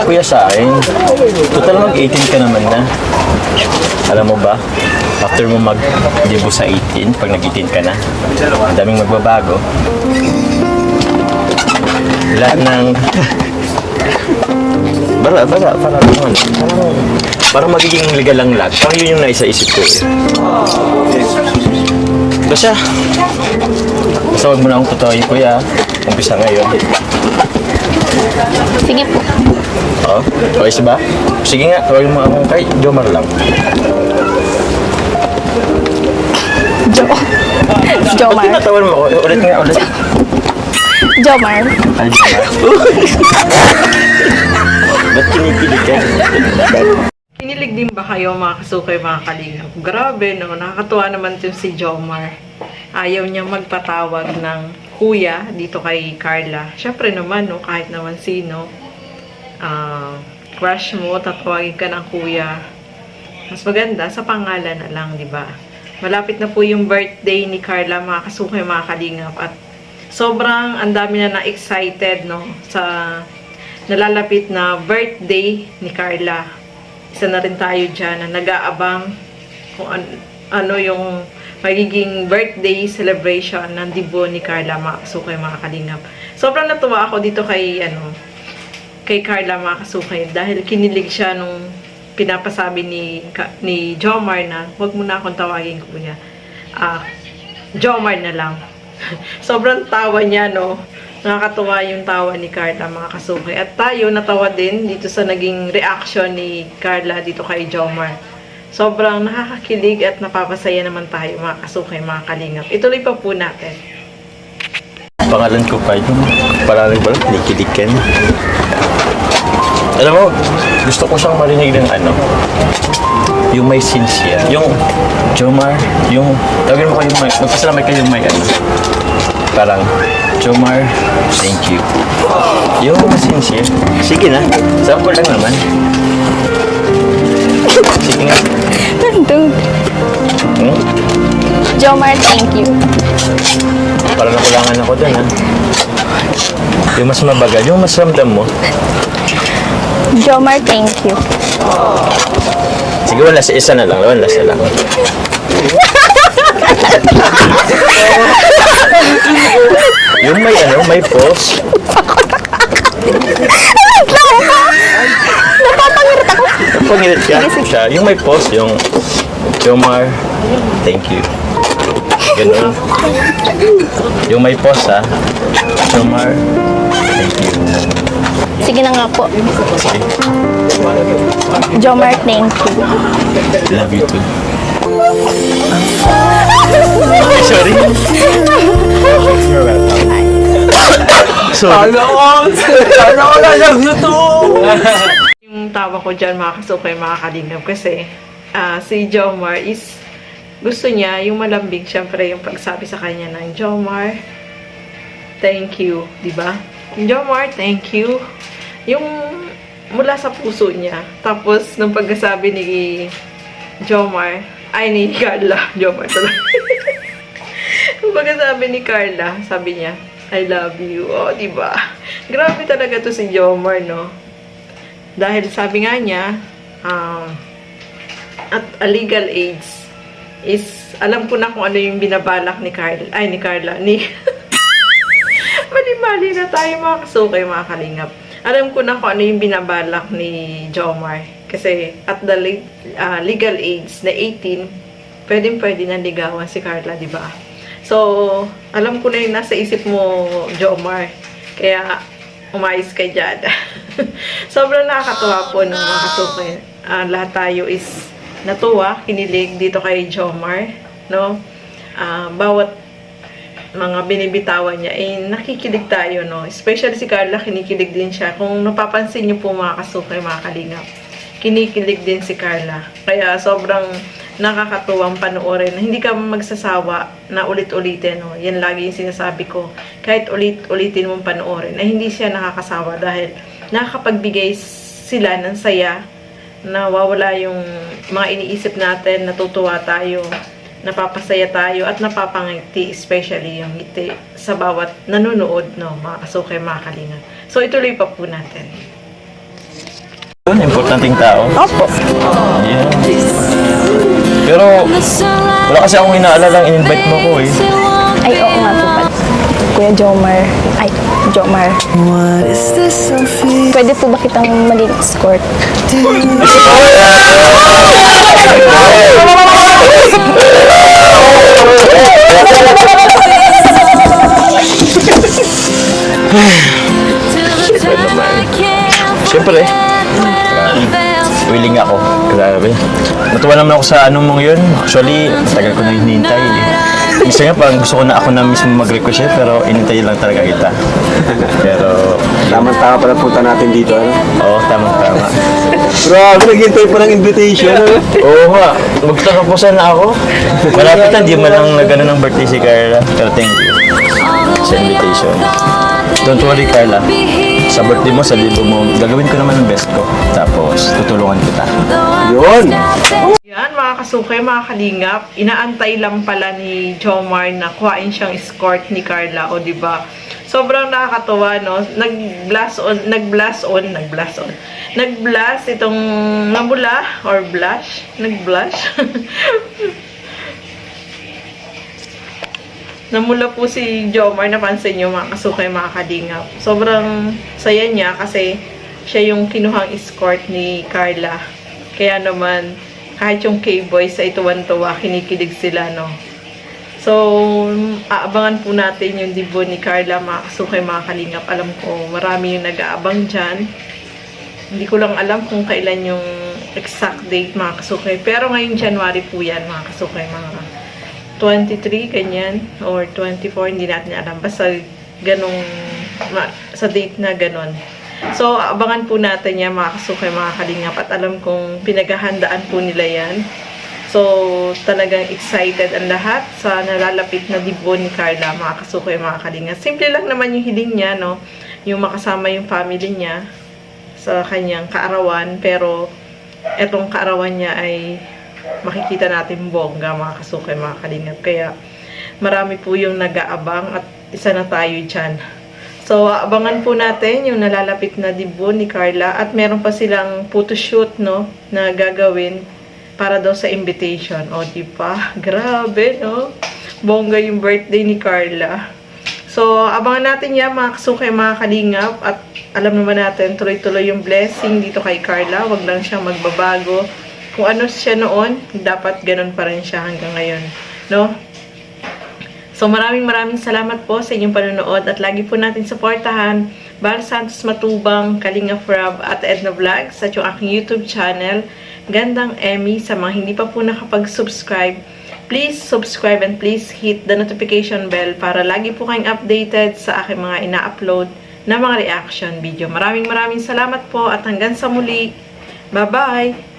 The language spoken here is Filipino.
kuya sa akin. Total mag-18 ka naman na. Alam mo ba? After mo mag-debut sa 18, pag nag-18 ka na, ang daming magbabago. Lahat ng... Parang magiging legal lang lahat. Parang yun yung naisa-isip ko eh. Basta huwag mo na akong tutuloy, kuya. Umpisa ngayon. Sige po. Oo? Okay ba? Sige nga, tawagin mo akong kay Jomar lang. Jomar. Ba't tinatawag mo ako? Ulit nga, ulit. Jomar. Ay, Jomar. Ba't kinikilig ka? Kinilig din ba kayo mga kasukay, mga kalingap? Grabe, no? Nakakatuwa naman yung si Jomar. Ayaw niya magpatawag ng kuya dito kay Carla. Siyempre naman, no? Kahit naman sino, crush mo, tatawagin ka ng kuya. Mas maganda sa pangalan na lang, di ba? Malapit na po yung birthday ni Carla, mga kasukay, mga kalingap. At sobrang ang dami na na-excited, no? Sa nalalapit na birthday ni Carla. Isa na rin tayo dyan na nag-aabang kung ano yung magiging birthday celebration ng debut ni Carla, mga kasukay, mga kalingap. Sobrang natuwa ako dito kay Carla, mga kasukay, dahil kinilig siya nung pinapasabi ni Jomar na huwag mo na akong tawagin kuya. Jomar na lang. Sobrang tawa niya, no? Nakakatuwa yung tawa ni Carla, mga kasukay. At tayo natawa din dito sa naging reaction ni Carla dito kay Jomar. Sobrang nakakakilig at napapasaya naman tayo, mga kasukay, mga kalingap. Ituloy pa po natin. Pangalan ko pa yun. Paraling ba? Kinikilig ka na. Alam mo, gusto ko siyang marinig ng yung may sincere. Yung Jomar, yung tawagin mo ko yung may, magpasalamay kayo yung may parang Jomar, thank you. Yung sincere. Sige na, sample lang naman. Sige nga. Dude. Jomar, thank you. Parang nakulangan ako dun, ha? Yung mas mabagal, yung mas ramdam mo. Jomar, thank you. Sige, wala sa isa na lang. Wala sa lang. Yung may may pause. Napapangirit ako. Napangirit ka siya. Yung may pause, yung Jomar, thank you. Ganun. Yung may pause, ha? Jomar, thank you. Sige na nga po. Sige. Jomar, thank you. Love you too. Sorry. You're welcome. Sorry. Love you too! Yung tawa ko dyan, mga kasukay, mga kalingap, kasi si Jomar is gusto niya yung malambing, syempre yung pagsabi sa kanya ng Jomar, thank you, diba? Jomar, thank you. Yung mula sa puso niya. Tapos, nung pagkasabi ni Jomar, ay ni Carla, Jomar talaga. Nung pagkasabi ni Carla, sabi niya, I love you. Oh, diba? Grabe talaga to si Jomar, no? Dahil sabi nga niya, at a legal age is, alam ko na kung ano yung binabalak ni Carla, mali-mali na tayo, mga kasukay, mga kalingap. Alam ko na kung ano yung binabalak ni Jomar. Kasi at the legal age na 18, pwede na ligawan si Carla, di ba? So, alam ko na yung nasa isip mo, Jomar. Kaya, umayos ka dyan. Sobrang nakakatuwa po ng mga kasukay. Lahat tayo is natuwa, kinilig dito kay Jomar, no? Bawat mga binibitawan niya, nakikilig tayo, no? Especially si Carla, kinikilig din siya. Kung napapansin niyo po, mga kasukay, mga kalingap, kinikilig din si Carla. Kaya sobrang nakakatuwang panoorin. Hindi ka magsasawa na ulit-ulitin, no? Yan lagi yung sinasabi ko. Kahit ulit-ulitin mong panoorin, ay hindi siya nakakasawa dahil nakakapagbigay sila ng saya, nawawala yung mga iniisip natin, natutuwa tayo, napapasaya tayo at napapangiti, especially yung ngiti sa bawat nanonood, no, mga kasukay, mga kalinga. So ituloy pa po natin. Yun, importanteng tao. Opo. Yeah. Pero, wala kasi akong inaalala in-invite mo ko eh. Ay, oo nga po pala. Kuya Jomar. Ay, Jomar. Pwede po ba kitang maging escort? Siyempre, willing ako. Grabe. Natuwa naman ako sa anong mong yun. Actually, tagal ko na hinihintay. Isa nga parang gusto ko na ako na mismo mag-request eh, pero inintay lang talaga kita. Pero, Tama-tama pala punta natin dito, ano? oo, tama-tama. Grabe, naghintay pa ng invitation, ano? Oo nga, magtaka po sana ako. Malapit na, di man lang nagano ng birthday si Carla. Pero thank you sa invitation. Don't worry, Carla. Sa birthday mo, sa libo mo, gagawin ko naman ang best ko. Tapos, tutulungan kita. Yun! Yan, mga kasukay, mga kalingap, inaantay lang pala ni Jomar na kuhain siyang escort ni Carla, o diba? Sobrang nakakatuwa, no? Nag-blast itong namula or blush. Nag-blush. Namula po si Jomar, napansin niyo mga kasukay, mga kalingap. Sobrang saya niya kasi siya yung kinuhang escort ni Carla. Kaya naman, kahit yung K-boys ay tuwan-tuwa, kinikilig sila, no? So, aabangan po natin yung debut ni Carla, mga kasukay, mga kalingap. Alam ko, marami yung nag-aabang dyan. Hindi ko lang alam kung kailan yung exact date, mga kasukay. Pero ngayong January po yan, mga kasukay, mga 23, ganyan, or 24, hindi natin alam. Basta ganong, sa date na ganon. So, abangan po natin yan, mga kasukay, mga kalingap. At alam kong pinaghahandaan po nila yan. So, talagang excited ang lahat sa nalalapit na debut ni Carla, mga kasukay, mga kalingap. Simple lang naman yung hiling niya, no? Yung makasama yung family niya sa kanyang kaarawan. Pero, etong kaarawan niya ay makikita natin bongga, mga kasukay, mga kalingap. Kaya, marami po yung nag-aabang at isa na tayo dyan. So, abangan po natin yung nalalapit na debut ni Carla at meron pa silang photoshoot, no, na gagawin para daw sa invitation. O, diba? Grabe, no? Bongga yung birthday ni Carla. So, abangan natin yan, mga kasukay, mga kalingap. At alam naman natin, tuloy-tuloy yung blessing dito kay Carla. Wag lang siyang magbabago. Kung ano siya noon, dapat ganun pa rin siya hanggang ngayon, no? So, maraming salamat po sa inyong panonood at lagi po natin supportahan Val Santos Matubang, Kalinga Frab at Edna Vlogs at yung aking YouTube channel, Gandang Emmy. Sa mga hindi pa po nakapag-subscribe, please subscribe and please hit the notification bell para lagi po kayong updated sa aking mga ina-upload na mga reaction video. Maraming salamat po at hanggang sa muli. Bye-bye!